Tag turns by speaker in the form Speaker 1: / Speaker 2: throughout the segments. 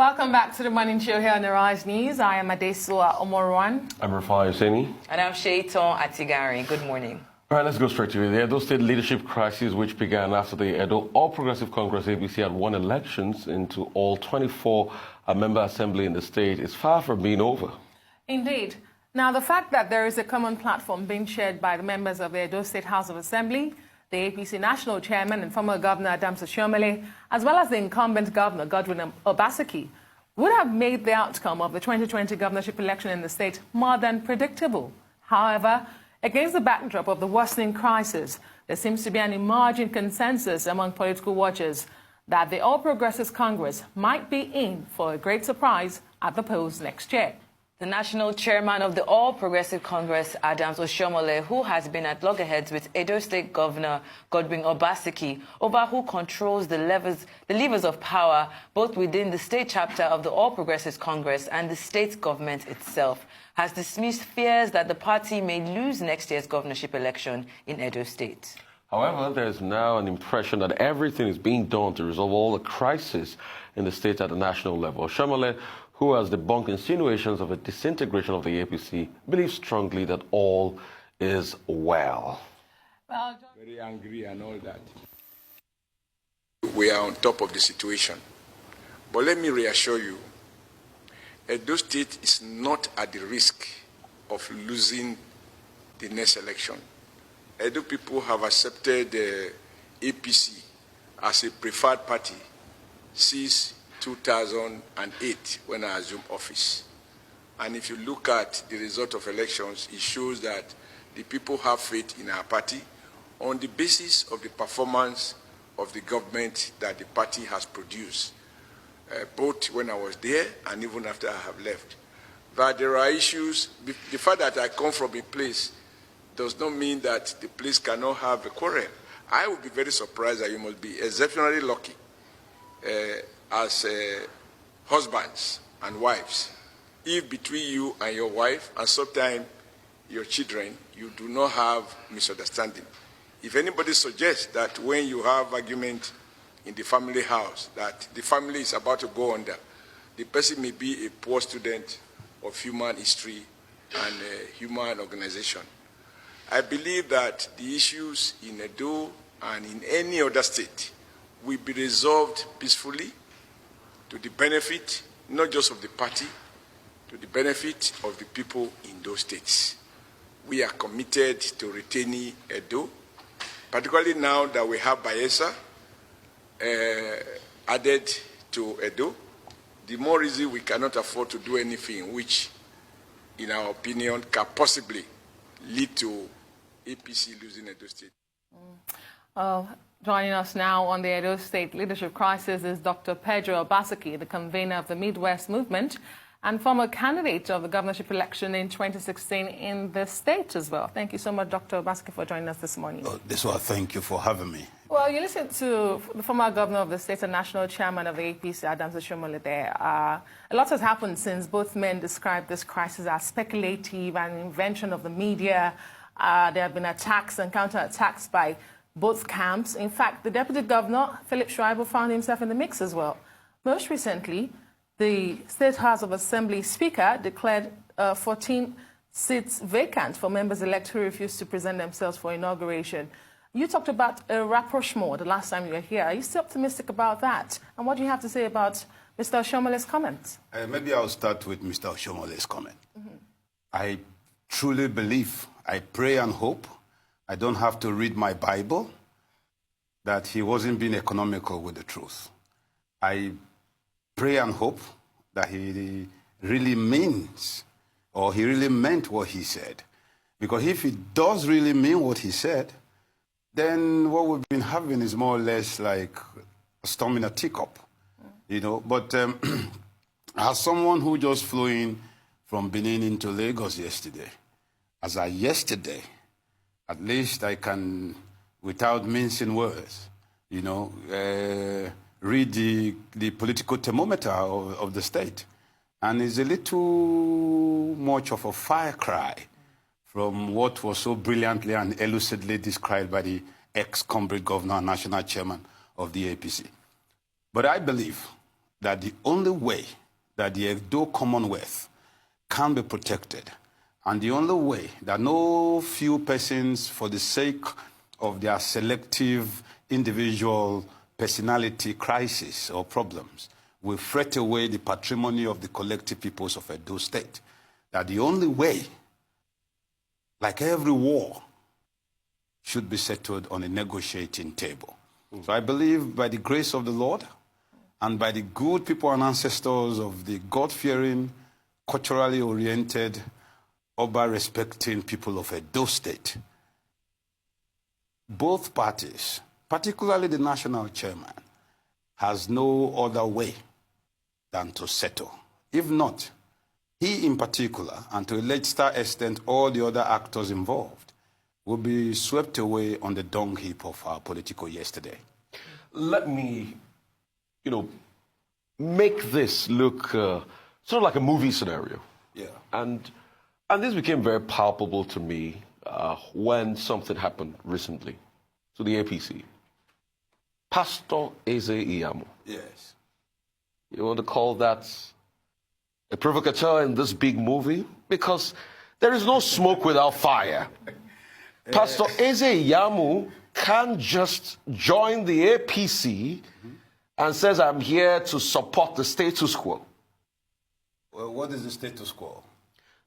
Speaker 1: Welcome back to the Morning Show here on the Rise News. I am Adesua Omorwan.
Speaker 2: I'm Rafai Hussaini.
Speaker 3: And I'm Shaiton Atigari. Good morning.
Speaker 2: All right, let's go straight to it. The Edo State leadership crisis, which began after the Edo All Progressive Congress ABC had won elections into all 24 member assembly in the state, is far from being over.
Speaker 1: Indeed. Now, the fact that there is a common platform being shared by the members of the Edo State House of Assembly, the APC National Chairman and former Governor Adams Oshiomhole, as well as the incumbent Governor Godwin Obaseki, would have made the outcome of the 2020 governorship election in the state more than predictable. However, against the backdrop of the worsening crisis, there seems to be an emerging consensus among political watchers that the All Progressives Congress might be in for a great surprise at the polls next year.
Speaker 3: The national chairman of the All Progressive Congress, Adams Oshiomhole, who has been at loggerheads with Edo State Governor Godwin Obaseki over who controls the levers of power, both within the state chapter of the All Progressives Congress and the state government itself, has dismissed fears that the party may lose next year's governorship election in Edo State.
Speaker 2: However, there is now an impression that everything is being done to resolve all the crises in the state at the national level. Oshiomhole, who has debunked insinuations of a disintegration of the APC, believes strongly that all is well.
Speaker 4: Very angry and all that. We are on top of the situation. But let me reassure you, Edo State is not at the risk of losing the next election. Edo people have accepted the APC as a preferred party since 2008 when I assumed office. And if you look at the result of elections, it shows that the people have faith in our party on the basis of the performance of the government that the party has produced, both when I was there and even after I have left. But there are issues. The fact that I come from a place does not mean that the place cannot have a quarrel. I would be very surprised that you must be exceptionally lucky as husbands and wives, if between you and your wife and sometimes your children, you do not have misunderstanding. If anybody suggests that when you have argument in the family house, that the family is about to go under, the person may be a poor student of human history and human organization. I believe that the issues in Edo and in any other state will be resolved peacefully, to the benefit, not just of the party, to the benefit of the people in those states. We are committed to retaining Edo, particularly now that we have Bayelsa added to Edo. The more reason we cannot afford to do anything which, in our opinion, can possibly lead to APC losing Edo State.
Speaker 1: Joining us now on the Edo State leadership crisis is Dr. Pedro Obaseki, the convener of the Midwest Movement and former candidate of the governorship election in 2016 in the state as well. Thank you so much, Dr. Obaseki, for joining us this morning.
Speaker 5: Thank you for having me.
Speaker 1: Well, you listened to the former governor of the state and national chairman of the APC, Adams Oshiomhole there. A lot has happened since both men described this crisis as speculative and invention of the media. There have been attacks and counterattacks by both camps. In fact, the Deputy Governor, Philip Schreiber, found himself in the mix as well. Most recently, the State House of Assembly Speaker declared 14 seats vacant for members-elect who refused to present themselves for inauguration. You talked about a rapprochement the last time you were here. Are you still optimistic about that? And what do you have to say about Mr. Oshiomhole's comments?
Speaker 5: Maybe I'll start with Mr. Oshiomhole's comment. I truly believe, I pray and hope, I don't have to read my Bible, that he wasn't being economical with the truth. I pray and hope that he really means, or he really meant what he said. Because if he does really mean what he said, then what we've been having is more or less like a storm in a teacup, you know. But as someone who just flew in from Benin into Lagos yesterday, at least I can, without mincing words, you know, read the political thermometer of the state. And it's a little much of a fire cry from what was so brilliantly and elucidly described by the ex-comrade governor and national chairman of the APC. But I believe that the only way that the Edo Commonwealth can be protected, and the only way that no few persons, for the sake of their selective individual personality crisis or problems, will fret away the patrimony of the collective peoples of Edo State, that the only way, like every war, should be settled on a negotiating table. So I believe by the grace of the Lord and by the good people and ancestors of the God-fearing, culturally oriented, Oba-respecting people of Edo State, both parties, particularly the national chairman, has no other way than to settle. If not, he in particular, and to a lesser extent all the other actors involved, will be swept away on the dung heap of our political yesterday.
Speaker 2: Let me, make this look sort of like a movie scenario.
Speaker 5: Yeah.
Speaker 2: And this became very palpable to me when something happened recently to the APC. Pastor Eze Iyamu.
Speaker 5: Yes.
Speaker 2: You want to call that a provocateur in this big movie? Because there is no smoke without fire. Pastor Eze Iyamu can't just join the APC and says, I'm here to support the status quo.
Speaker 5: Well, what is the status quo?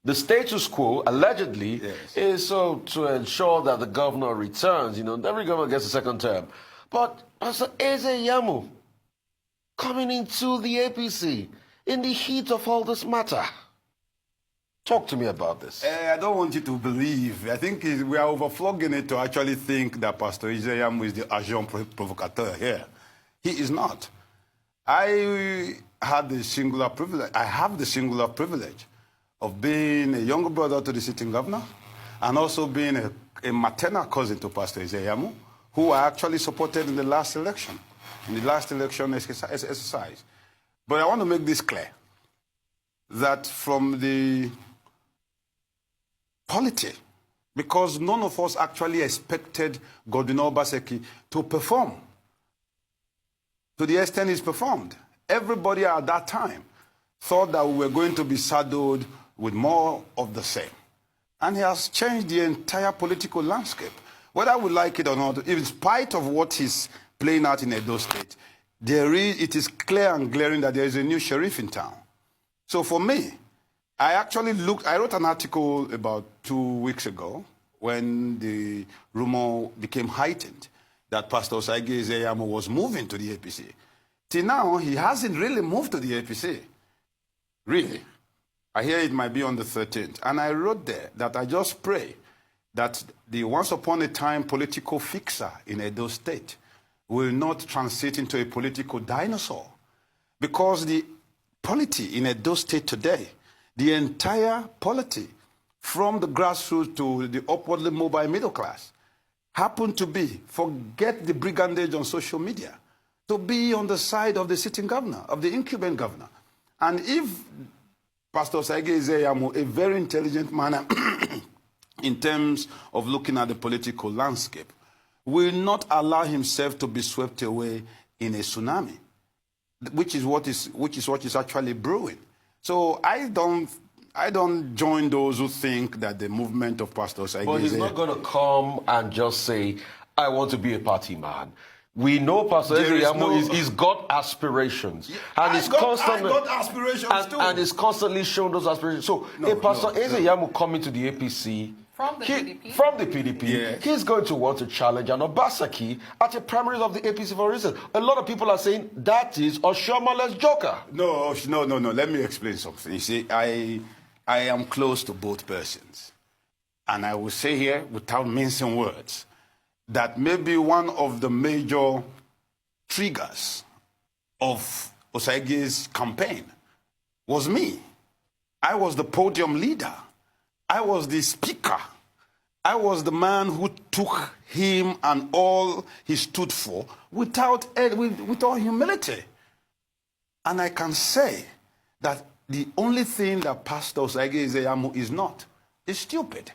Speaker 2: The status quo, allegedly, is so to ensure that the governor returns. Every governor gets a second term. But Pastor Eze Iyamu coming into the APC in the heat of all this matter. Talk to me about this.
Speaker 5: I don't want you to believe. I think we are overflogging it to actually think that Pastor Eze Iyamu is the agent provocateur here. He is not. I have the singular privilege of being a younger brother to the sitting governor and also being a maternal cousin to Pastor Eze Iyamu, who I actually supported in the last election, exercise. But I want to make this clear, that from the polity, because none of us actually expected Dr.DON Obaseki to perform to the extent he's performed. Everybody at that time thought that we were going to be saddled with more of the same. And he has changed the entire political landscape. Whether we like it or not, in spite of what he's playing out in Edo State, it is clear and glaring that there is a new sheriff in town. So for me, I wrote an article about 2 weeks ago when the rumor became heightened that Pastor Eze Iyamu was moving to the APC. Till now, he hasn't really moved to the APC. Really. I hear it might be on the 13th. And I wrote there that I just pray that the once upon a time political fixer in Edo State will not transit into a political dinosaur. Because the polity in Edo State today, the entire polity, from the grassroots to the upwardly mobile middle class, happen to be, forget the brigandage on social media, to be on the side of the sitting governor, of the incumbent governor. And if Pastor Eze Iyamu, a very intelligent man in terms of looking at the political landscape, will not allow himself to be swept away in a tsunami, which is what is actually brewing. So I don't join those who think that the movement of Pastor Eze Iyamu...
Speaker 2: But he's not going to come and just say, I want to be a party man. We know Pastor Eze Iyamu, he's got aspirations.
Speaker 5: Yeah,
Speaker 2: and
Speaker 5: I got aspirations too.
Speaker 2: And he's constantly showing those aspirations. So Pastor Eze Iyamu coming to the APC...
Speaker 1: From the PDP?
Speaker 2: From the PDP,
Speaker 5: yes.
Speaker 2: He's going to want to challenge an Obaseki at the primaries of the APC, for instance. A lot of people are saying that is Oshiomhale's joker.
Speaker 5: No. Let me explain something. You see, I am close to both persons. And I will say here, without mincing words, that maybe one of the major triggers of Osage's campaign was me. I was the podium leader. I was the speaker. I was the man who took him and all he stood for with all humility. And I can say that the only thing that Pastor Eze Iyamu is not is stupid.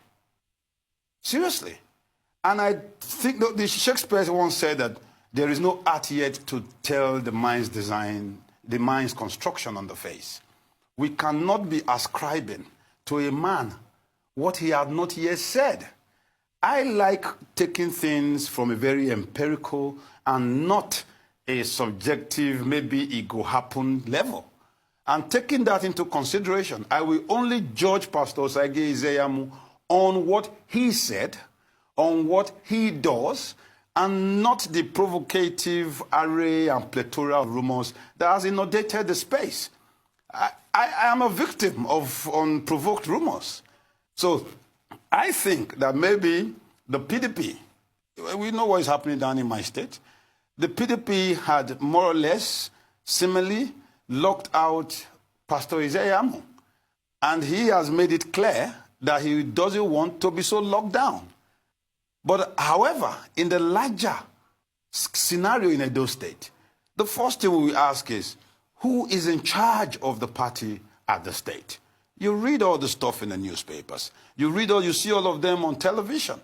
Speaker 5: Seriously. And I think that the Shakespeare once said that there is no art yet to tell the mind's design, the man's construction on the face. We cannot be ascribing to a man what he had not yet said. I like taking things from a very empirical and not a subjective, maybe it go happen level. And taking that into consideration, I will only judge Pastor Osagie Izeyamu on what he said, on what he does, and not the provocative array and plethora of rumors that has inundated the space. I am a victim of unprovoked rumors. So I think that maybe the PDP, we know what is happening down in my state, the PDP had more or less similarly locked out Pastor Izeyamu. And he has made it clear that he doesn't want to be so locked down. But however, in the larger scenario in Edo State, the first thing we ask is, who is in charge of the party at the state? You read all the stuff in the newspapers. You see all of them on television.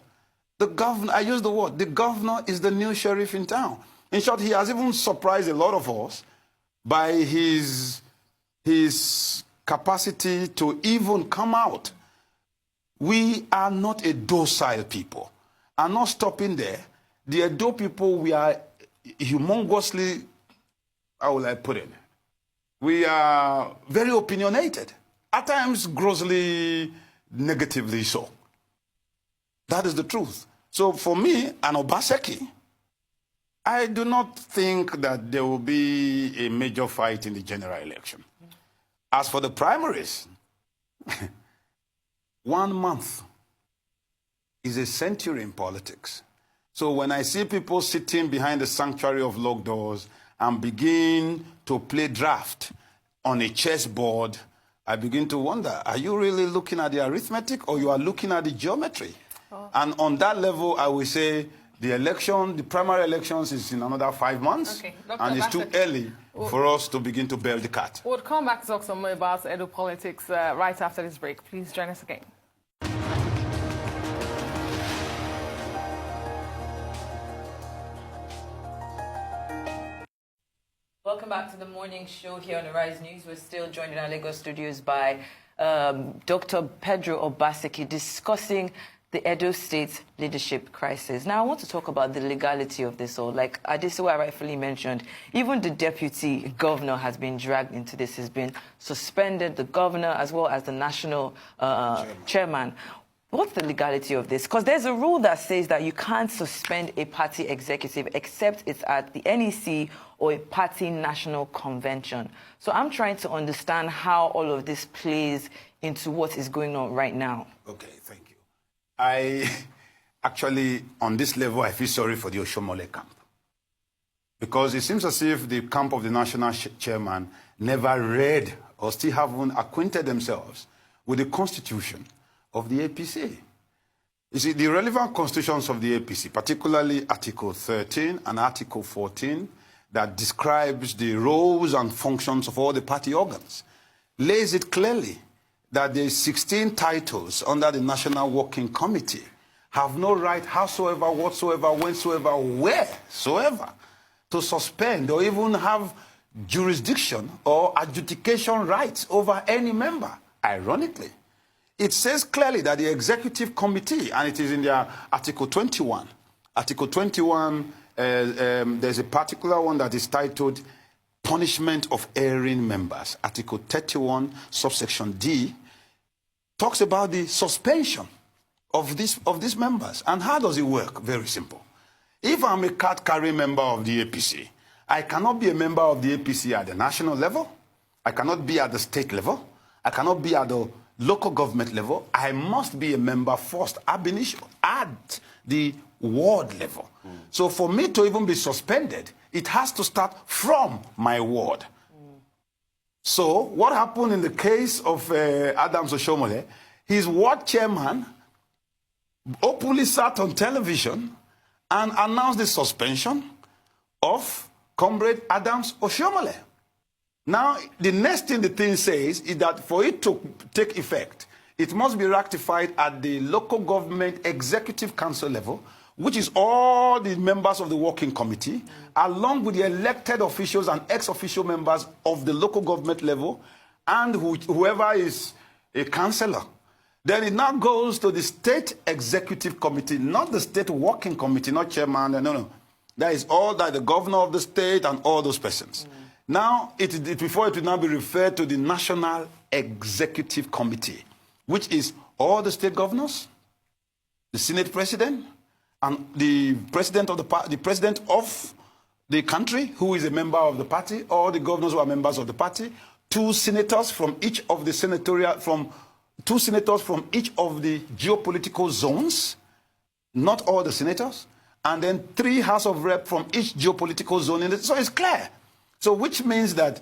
Speaker 5: The governor, I use the word, the governor is the new sheriff in town. In short, he has even surprised a lot of us by his capacity to even come out. We are not a docile people. And not stopping there, the Edo people, we are humongously, how will I put it? We are very opinionated, at times grossly negatively so. That is the truth. So for me, an Obaseki, I do not think that there will be a major fight in the general election. As for the primaries, 1 month is a century in politics. So when I see people sitting behind the sanctuary of locked doors and begin to play draft on a chessboard, I begin to wonder, are you really looking at the arithmetic or you are looking at the geometry? Oh. And on that level, I will say the election, the primary elections is in another 5 months. Okay. And it's too early for us to begin to bail the cat.
Speaker 1: We'll come back to talk some more about Edo politics right after this break. Please join us again.
Speaker 3: Welcome back to the morning show here on the Rise News. We're still joined in our Lagos studios by Dr. Pedro Obaseki discussing the Edo State leadership crisis. Now, I want to talk about the legality of this all. Like Adesewa rightfully mentioned, even the deputy governor has been dragged into this. He's been suspended, the governor as well as the national chairman. What's the legality of this? Because there's a rule that says that you can't suspend a party executive except it's at the NEC or a party national convention. So I'm trying to understand how all of this plays into what is going on right now.
Speaker 5: Okay, thank you. I actually, on this level, I feel sorry for the Oshomole camp. Because it seems as if the camp of the national chairman never read or still haven't acquainted themselves with the constitution of the APC. You see, the relevant constitutions of the APC, particularly Article 13 and Article 14, that describes the roles and functions of all the party organs, lays it clearly that the 16 titles under the National Working Committee have no right, howsoever, whatsoever, whensoever, wheresoever, to suspend or even have jurisdiction or adjudication rights over any member. Ironically, it says clearly that the executive committee, and it is in their Article 21. Article 21, there's a particular one that is titled Punishment of Erring Members. Article 31, subsection D, talks about the suspension of these members. And how does it work? Very simple. If I'm a card-carrying member of the APC, I cannot be a member of the APC at the national level. I cannot be at the state level. I cannot be at the local government level. I must be a member first, ab initio, at the ward level. So for me to even be suspended, it has to start from my ward. So what happened in the case of Adams Oshomole, his ward chairman openly sat on television and announced the suspension of Comrade Adams Oshomole. Now, the next thing the thing says is that for it to take effect, it must be ratified at the local government executive council level, which is all the members of the working committee, along with the elected officials and ex-official members of the local government level, and whoever is a councillor. Then it now goes to the state executive committee, not the state working committee, not chairman, no. That is all that the governor of the state and all those persons. Now, before it will now be referred to the National Executive Committee, which is all the state governors, the Senate president, and the president of the country, who is a member of the party, or the governors who are members of the party, two senators from each of the geopolitical zones, not all the senators, and then 3 House of Rep from each geopolitical zone. So it's clear. So which means that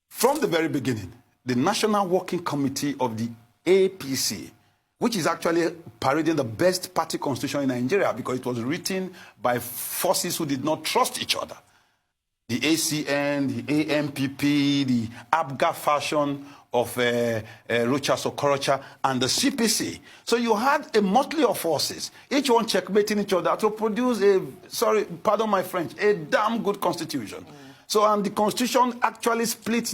Speaker 5: from the very beginning, the National Working Committee of the APC, which is actually parading the best party constitution in Nigeria because it was written by forces who did not trust each other. The ACN, the AMPP, the ABGA faction of Rocha Sokorocha, and the CPC. So you had a motley of forces, each one checkmating each other to produce pardon my French, a damn good constitution. So, and the constitution actually splits,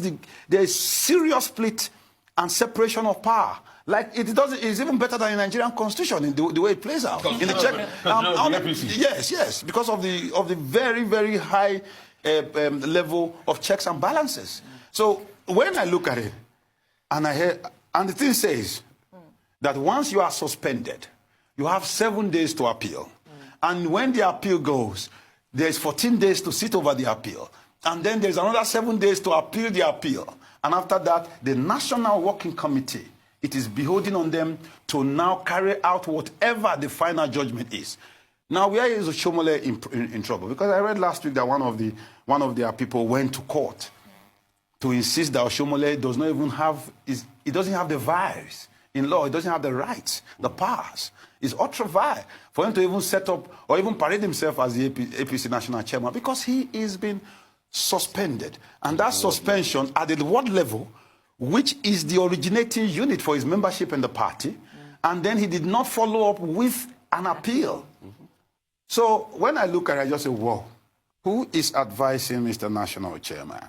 Speaker 5: there is serious split and separation of power. Like it's even better than the Nigerian constitution in the way it plays out. In the check, yes, because of the very, very high level of checks and balances. So when I look at it, and the thing says that once you are suspended, you have 7 days to appeal. And when the appeal goes, there's 14 days to sit over the appeal. And then there's another 7 days to appeal the appeal. And after that, the National Working Committee, it is beholding on them to now carry out whatever the final judgment is. Now, where is Oshomole in trouble? Because I read last week that one of their people went to court to insist that Oshomole does not even have, he doesn't have the vials in law. He doesn't have the rights, the powers. It's ultra vile for him to even set up or even parade himself as the APC national chairman because he is being suspended. And that suspension at the ward level, which is the originating unit for his membership in the party, and then he did not follow up with an appeal. So when I look at it, I just say, whoa, who is advising Mr. National Chairman?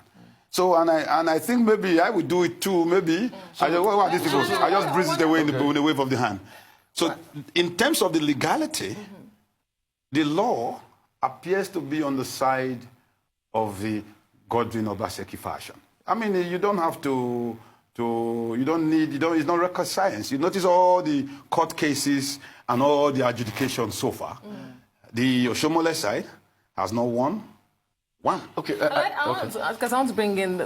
Speaker 5: So, and I think maybe I would do it too, maybe. I just breeze it away in the wave of the hand. So in terms of the legality, the law appears to be on the side of the Godwin Obaseki fashion. I mean, you don't have it's not rocket science. You notice all the court cases and all the adjudication so far. The Oshomole side has not won one. Okay.
Speaker 1: Because I want to bring in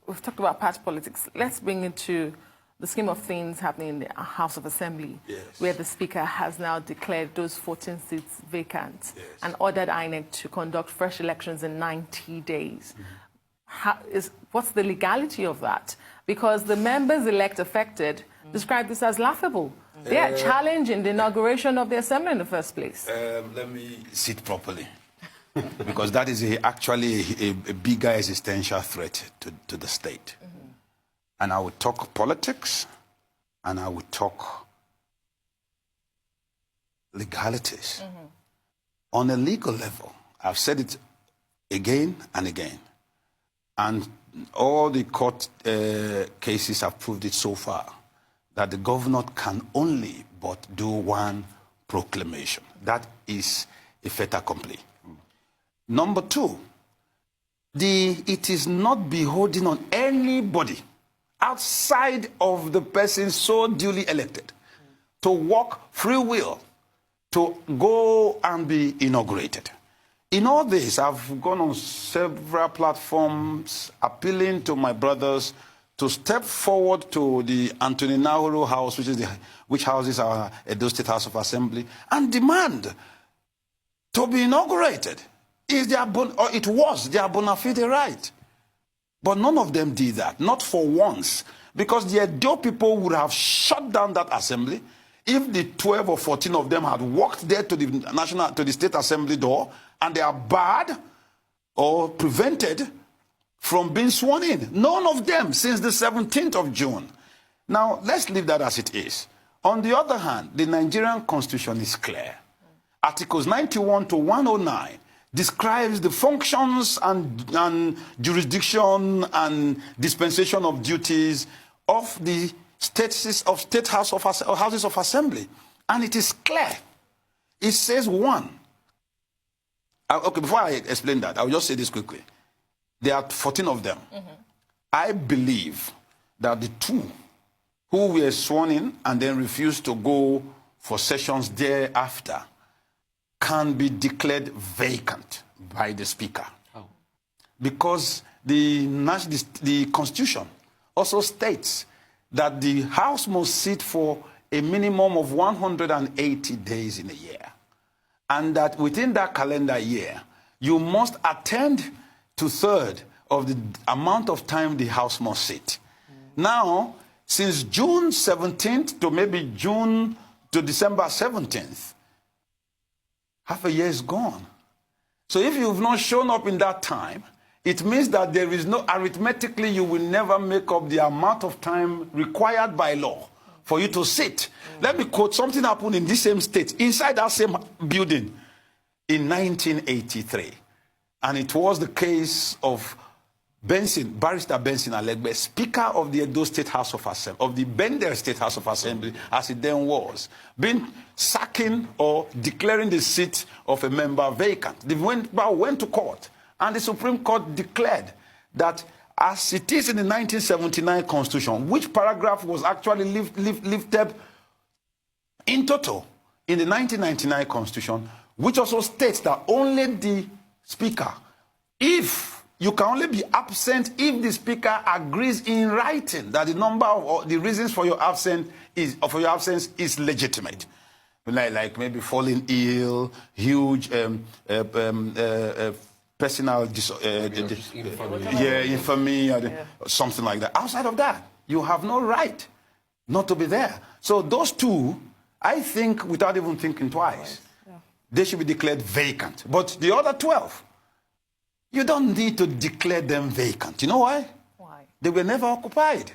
Speaker 1: we've talked about party politics. Let's bring into the scheme of things happening in the House of Assembly, where the Speaker has now declared those 14 seats vacant and ordered INEC to conduct fresh elections in 90 days. What's the legality of that? Because the members-elect affected describe this as laughable. They are challenging the inauguration of the Assembly in the first place.
Speaker 5: Let me sit properly. Because that is actually a bigger existential threat to the state. And I would talk politics, and I would talk legalities. On a legal level, I've said it again and again. And all the court cases have proved it so far, that the governor can only but do one proclamation. That is a fait accompli. Number two, it is not beholden on anybody outside of the person so duly elected to walk free will to go and be inaugurated. In all this, I've gone on several platforms appealing to my brothers to step forward to the Anthony Nahuru House, which houses our Edo State House of Assembly, and demand to be inaugurated. It was their bona fide right. But none of them did that, not for once, because the Edo people would have shut down that assembly if the 12 or 14 of them had walked there to the State Assembly door and they are barred or prevented from being sworn in. None of them since the 17th of June. Now, let's leave that as it is. On the other hand, the Nigerian Constitution is clear. Articles 91 to 109 describes the functions and jurisdiction and dispensation of duties of the state houses of assembly. And it is clear. It says one. Okay, before I explain that, I'll just say this quickly. There are 14 of them. I believe that the 2 who were sworn in and then refused to go for sessions thereafter can be declared vacant by the Speaker. Oh. Because the Constitution also states that the House must sit for a minimum of 180 days in a year. And that within that calendar year, you must attend to 1/3 of the amount of time the House must sit. Now, since June 17th to maybe June to December 17th, half a year is gone. So if you've not shown up in that time, it means that there is no, arithmetically, you will never make up the amount of time required by law for you to sit. Let me quote something happened in this same state, inside that same building in 1983. And it was the case of Barrister Benson Alegbe, Speaker of the Edo State House of Assembly, of the Bender State House of Assembly, as it then was, being sacking or declaring the seat of a member vacant. They went to court, and the Supreme Court declared that as it is in the 1979 Constitution, which paragraph was actually lifted in total in the 1999 Constitution, which also states that only the Speaker, if you can only be absent if the Speaker agrees in writing that the number of the reasons for your absence is legitimate, like maybe falling ill, huge personal infamy, something like that. Outside of that, you have no right not to be there. So those 2, I think, without even thinking twice, they should be declared vacant. But the other 12, you don't need to declare them vacant. You know why?
Speaker 1: Why?
Speaker 5: They were never occupied.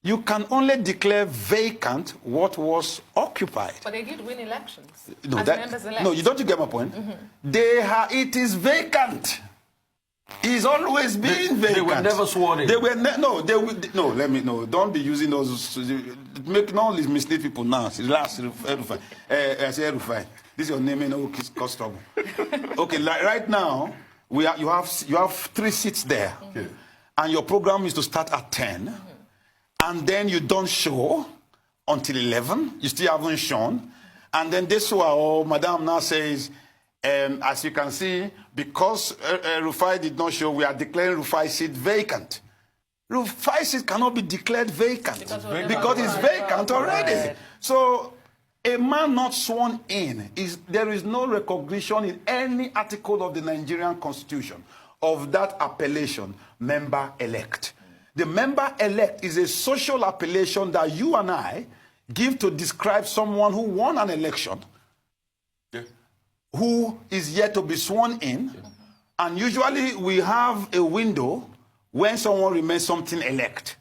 Speaker 5: You can only declare vacant what was occupied.
Speaker 1: But they did win elections.
Speaker 5: No, you don't get my point? It is vacant. It's always been vacant.
Speaker 2: They were never sworn in.
Speaker 5: They were don't be using those. Make no mislead people now. Last, this is your name, no cause trouble. Okay, right now you have 3 seats there, and your program is to start at 10, and then you don't show until 11. You still haven't shown, and then this one, Madam now says, as you can see, because Rufai did not show, we are declaring Rufai seat vacant. Rufai seat cannot be declared vacant because it's vacant already. So a man not sworn in, there is no recognition in any article of the Nigerian Constitution of that appellation, member-elect. The member-elect is a social appellation that you and I give to describe someone who won an election, who is yet to be sworn in, and usually we have a window when someone remains something elect.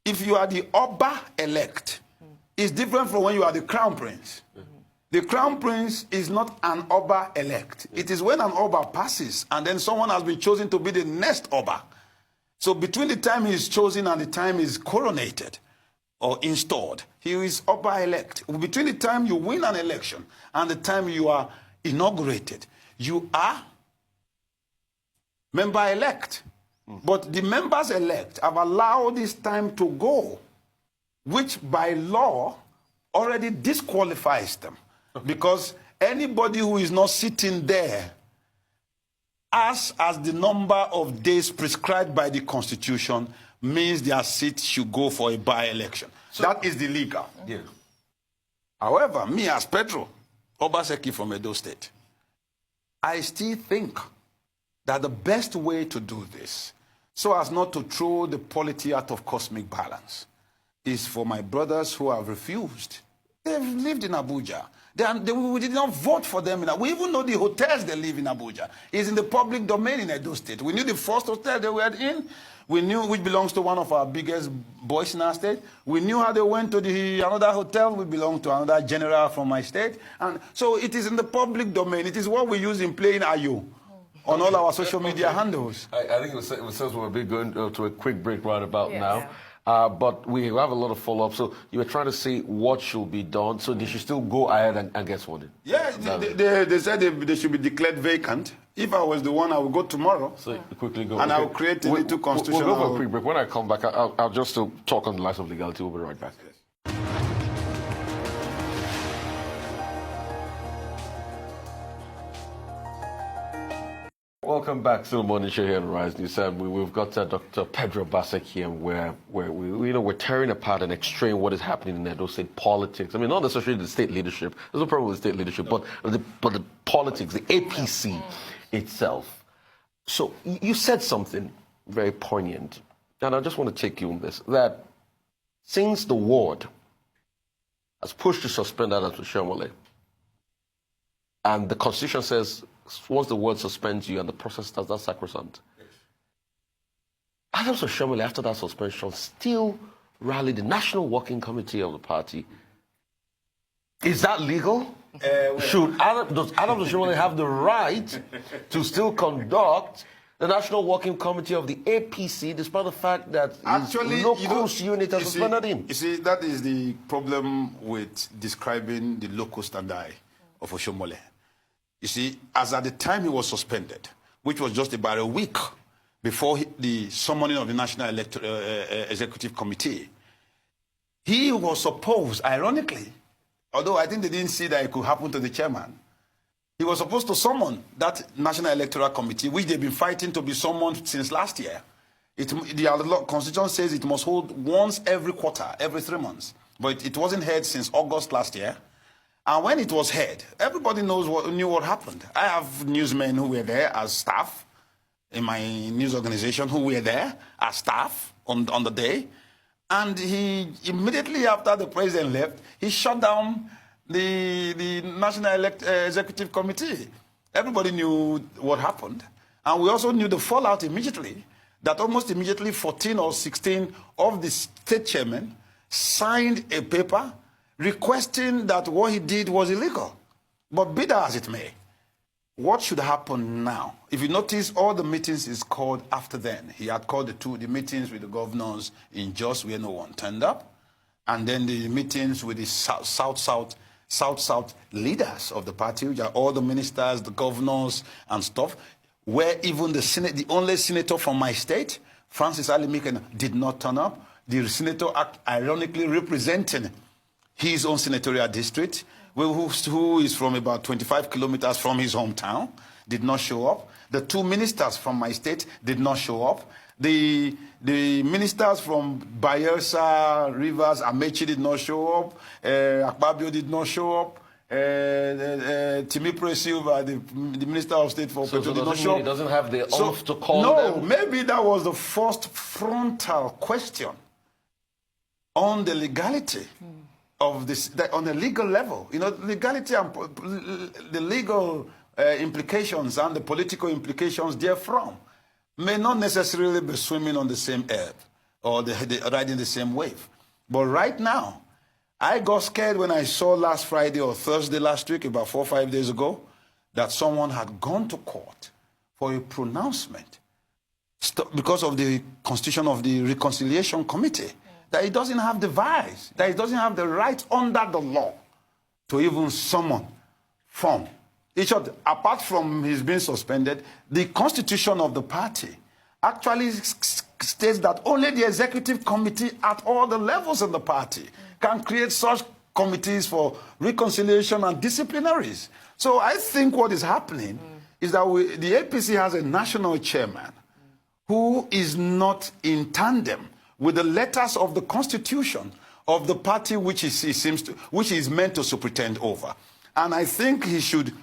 Speaker 5: If you are the Oba elect, it's different from when you are the Crown Prince. The Crown Prince is not an Oba elect. It is when an Oba passes and then someone has been chosen to be the next Oba. So between the time he is chosen and the time he is coronated or installed, he is Oba elect. Between the time you win an election and the time you are inaugurated, you are member elect. But the members elect have allowed this time to go, which by law already disqualifies them. Because anybody who is not sitting there as the number of days prescribed by the Constitution means their seat should go for a by-election. So, that is the legal. Yeah. However, me as Pedro Obaseki from Edo State, I still think that the best way to do this, so as not to throw the polity out of cosmic balance, is for my brothers who have refused. They've lived in Abuja. We did not vote for them. We even know the hotels they live in Abuja. It's in the public domain in Edo State. We knew the first hotel they were in. We knew which belongs to one of our biggest boys in our state. We knew how they went to another hotel, which belonged to another general from my state. And so it is in the public domain. It is what we use in playing Ayo on all our social media handles.
Speaker 2: I think it says we'll be going to a quick break right about now. But we have a lot of follow-up. So you were trying to say what should be done. So they should still go ahead and get sworn.
Speaker 5: Yeah, they said they should be declared vacant. If I was the one, I would go tomorrow.
Speaker 2: So quickly go.
Speaker 5: And I will create a little constitutional...
Speaker 2: We'll go for a quick break. When I come back, I'll just talk on the lines of legality. We'll be right back. Welcome back to the morning show here on Rise News. We've got Dr. Pedro Obaseki, and where we're tearing apart and extracting what is happening in Edo State politics. I mean, not necessarily the state leadership. There's no problem with the state leadership, but the politics, the APC itself. So you said something very poignant, and I just want to take you on this, that since the ward has pushed to suspend Adams Oshiomhole, and the Constitution says once the word suspends you and the process starts, that's sacrosanct. Yes. Adams Oshiomhole, after that suspension, still rallied the National Working Committee of the party. Is that legal? Does Adams Oshiomhole have the right to still conduct the National Working Committee of the APC, despite the fact that his locus unit has suspended him?
Speaker 5: You see, that is the problem with describing the locus standi of Oshiomhole. You see, as at the time he was suspended, which was just about a week before the summoning of the National Executive Committee, he was supposed, ironically, although I think they didn't see that it could happen to the chairman, he was supposed to summon that National Electoral Committee, which they've been fighting to be summoned since last year. The Constitution says it must hold once every quarter, every 3 months. But it wasn't held since August last year. And when it was held, everybody knew what happened. I have newsmen who were there as staff in my news organization who were there as staff on the day. And he, immediately after the president left, he shut down the National Executive Committee. Everybody knew what happened. And we also knew the fallout immediately, that almost immediately 14 or 16 of the state chairmen signed a paper requesting that what he did was illegal. But be that as it may, what should happen now? If you notice, all the meetings is called after then. He had called the meetings with the governors in Jos where no one turned up, and then the meetings with the South-South leaders of the party, which are all the ministers, the governors, and stuff, where even the only senator from my state, Francis Alimikan, did not turn up. The senator ironically representing his own senatorial district, who is from about 25 kilometers from his hometown, did not show up. The 2 ministers from my state did not show up. The ministers from Bayelsa, Rivers, Amechi did not show up. Akpabio did not show up. Timipre Silva, the Minister of State for Petroleum, did not show up.
Speaker 2: He doesn't have the oath to call them?
Speaker 5: No, maybe that was the first frontal question on the legality of this, on a legal level. You know, legality and the legal implications and the political implications therefrom may not necessarily be swimming on the same ebb or riding the same wave. But right now, I got scared when I saw last Friday or Thursday last week, about 4 or 5 days ago, that someone had gone to court for a pronouncement because of the constitution of the Reconciliation Committee, that he doesn't have the vice, that he doesn't have the right under the law to even summon from. Apart from his being suspended, the constitution of the party actually states that only the executive committee at all the levels of the party can create such committees for reconciliation and disciplinaries. So I think what is happening is that the APC has a national chairman who is not in tandem with the letters of the constitution of the party which he is meant to superintend over. And I think he should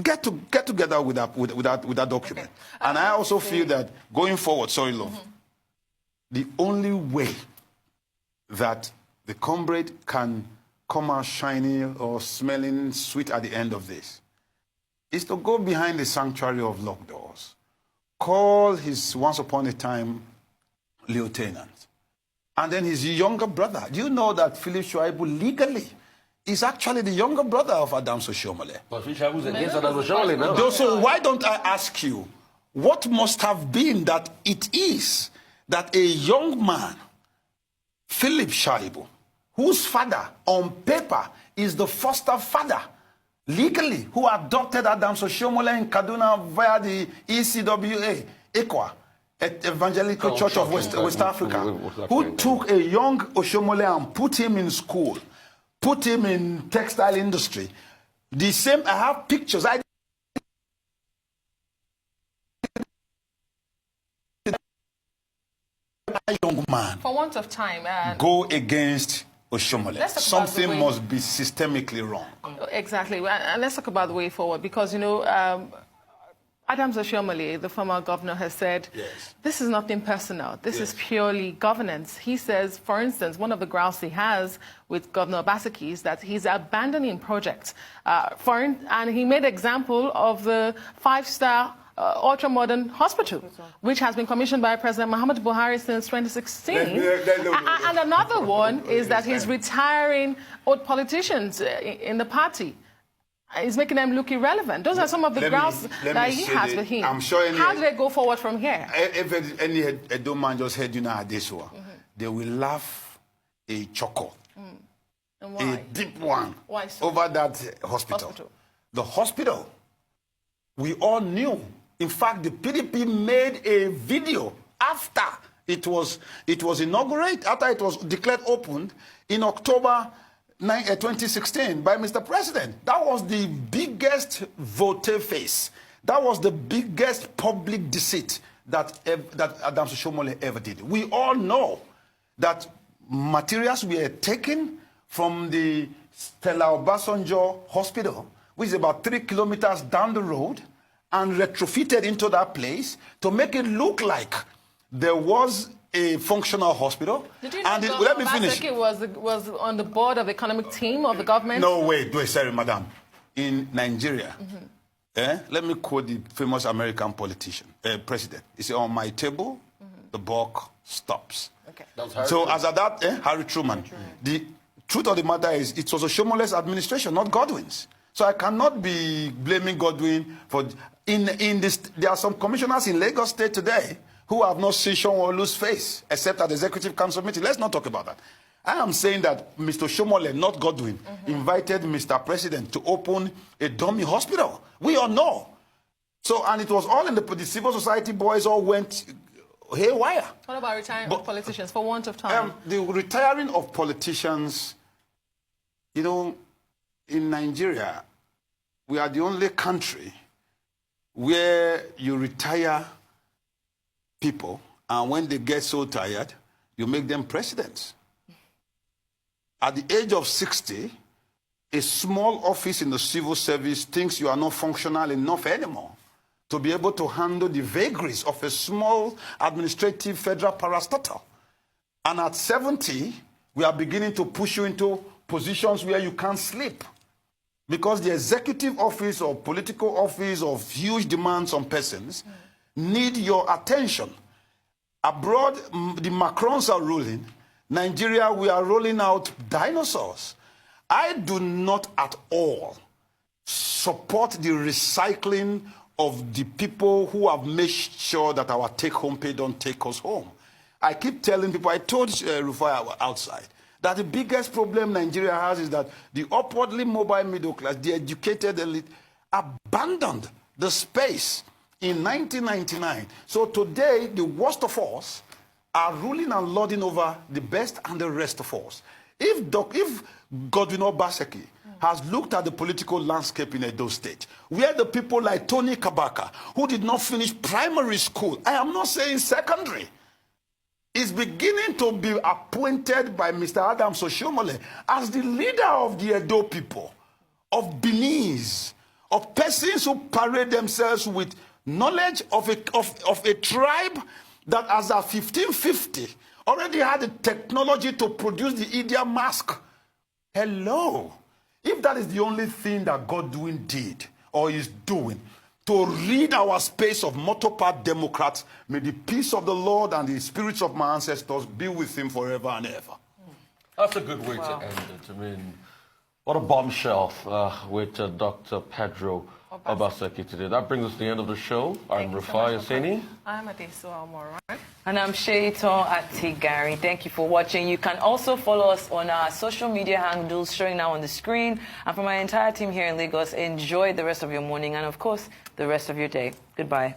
Speaker 5: get together with that document. Okay. And I also feel that going forward, sorry, love, the only way that the comrade can come out shiny or smelling sweet at the end of this is to go behind the sanctuary of locked doors, called his, once upon a time, lieutenant. And then his younger brother. Do you know that Philip Shuaibu legally is actually the younger brother of Adams Oshiomhole?
Speaker 2: But Philip Shuaibu is against Adams Oshiomhole now.
Speaker 5: So why don't I ask you, what must have been that it is that a young man, Philip Shuaibu, whose father on paper is the foster father, legally, who adopted Adams Oshiomhole in Kaduna via the ECWA, ECWA, Evangelical Church of West Africa, who took a young Oshiomhole and put him in school, put him in textile industry. The same, I have pictures. A young man,
Speaker 1: for want of time,
Speaker 5: go against Oshiomhole. Something must be systemically wrong.
Speaker 1: Exactly. And let's talk about the way forward, because, you know, Adams Oshiomhole, the former governor, has said,
Speaker 5: yes,
Speaker 1: this is nothing personal. This is purely governance. He says, for instance, one of the grounds he has with Governor Obaseki is that he's abandoning projects. And he made example of the 5-star ultra-modern hospital, which has been commissioned by President Muhammadu Buhari since 2016. And another one is that he's retiring old politicians in the party. He's making them look irrelevant. Those are some of the grounds that he has for him.
Speaker 5: I'm sure
Speaker 1: how do they go forward from here?
Speaker 5: If any Edo man just heard you now, they will laugh a chuckle, a deep one, over that hospital. The hospital, we all knew. In fact, the PDP made a video after it was inaugurated, after it was declared opened in October 2016 by Mr. President. That was the biggest vote-face. That was the biggest public deceit that Adams Oshiomhole ever did. We all know that materials were taken from the Stella Obasanjo Hospital, which is about 3 kilometers down the road, and retrofitted into that place to make it look like there was a functional hospital.
Speaker 1: Did you know let me finish. Was on the board of the economic team of the government?
Speaker 5: No, wait, sorry, madam. In Nigeria, let me quote the famous American politician, president. He said, on my table, the buck stops.
Speaker 1: Okay.
Speaker 5: So as at that, Harry Truman, the truth of the matter is it was Oshiomhole's administration, not Godwin's. So I cannot be blaming Godwin for... In this, there are some commissioners in Lagos State today who have not seen Oshiomhole's face, except at the Executive Council meeting. Let's not talk about that. I am saying that Mr. Oshiomhole, not Godwin, invited Mr. President to open a dummy hospital. We all know. So, and it was all in the civil society boys all went haywire.
Speaker 1: What about retiring of politicians for want of time?
Speaker 5: The retiring of politicians, you know, in Nigeria, we are the only country where you retire people, and when they get so tired, you make them presidents. At the age of 60, a small office in the civil service thinks you are not functional enough anymore to be able to handle the vagaries of a small administrative federal parastatal. And at 70, we are beginning to push you into positions where you can't sleep. Because the executive office or political office of huge demands on persons need your attention. Abroad, the Macrons are ruling. Nigeria, we are rolling out dinosaurs. I do not at all support the recycling of the people who have made sure that our take-home pay don't take us home. I keep telling people, I told Rufai outside, that the biggest problem Nigeria has is that the upwardly mobile middle class, the educated elite, abandoned the space in 1999. So today, the worst of us are ruling and lording over the best and the rest of us. If Godwin Obaseki has looked at the political landscape in Edo State, where the people like Tony Kabaka, who did not finish primary school, I am not saying secondary, is beginning to be appointed by Mr. Adams Oshiomhole as the leader of the Edo people, of Benin's, of persons who parade themselves with knowledge of a tribe that as of 1550 already had the technology to produce the Indian mask. Hello. If that is the only thing that Godwin did or is doing, to rid our space of motopath Democrats. May the peace of the Lord and the spirits of my ancestors be with him forever and ever.
Speaker 2: That's a good way to end it. I mean, what a bombshell with Dr. Pedro Obaseki today. That brings us to the end of the show. I'm Rufai Aseni.
Speaker 1: I'm Adesu Almoran.
Speaker 3: And I'm Shaiton Atigari. Thank you for watching. You can also follow us on our social media handles showing now on the screen. And from my entire team here in Lagos, enjoy the rest of your morning and, of course, the rest of your day. Goodbye.